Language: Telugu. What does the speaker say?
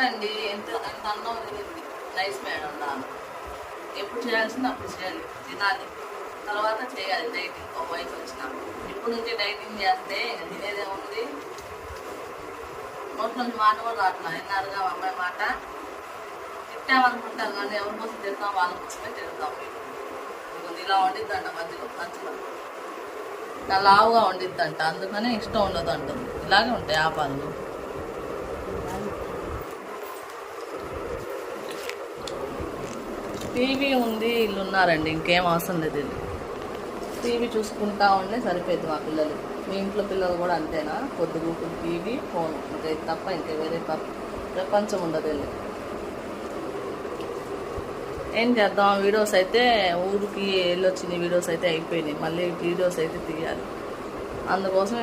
చూడండి ఎంత అందం ఉంది. నైస్ మేడం లా ఎప్పుడు చేయాల్సింది అప్పుడు చేయాలి, తినాలి, తర్వాత చేయాలి డైటింగ్. ఒక వయసు వచ్చిన ఇప్పుడు నుంచి డైటింగ్ చేస్తే తినేదేముంది, నోట్ల నుంచి మాట కూడా రాట్లా. విన్నారుగా అమ్మాయి మాట. తిట్టామనుకుంటారు కానీ ఎవరి కోసం తిడతాం, వాళ్ళ కోసమే తిడతాం. ఇలా వండిద్దంట మధ్యలో మంచిగా, ఇలా లావుగా వండిద్దంట, అందుకనే ఇష్టం ఉండదు అంటుంది. ఇలాగే ఉంటాయి ఆ పనులు. టీవీ ఉంది, ఇల్లు ఉన్నారండి, ఇంకేం అవసరం లేదు. ఇది టీవీ చూసుకుంటా ఉండే సరిపోయింది మా పిల్లలు. మీ ఇంట్లో పిల్లలు కూడా అంతేనా? పొద్దుగూకులు టీవీ ఫోన్, ఇంకా ఇది తప్ప ఇంకా వేరే ప్రపంచం ఉండదు. వెళ్ళి ఏం చేద్దాం, వీడియోస్ అయితే ఊరికి వెళ్ళొచ్చిన వీడియోస్ అయితే అయిపోయినాయి. మళ్ళీ వీడియోస్ అయితే తీయాలి, అందుకోసం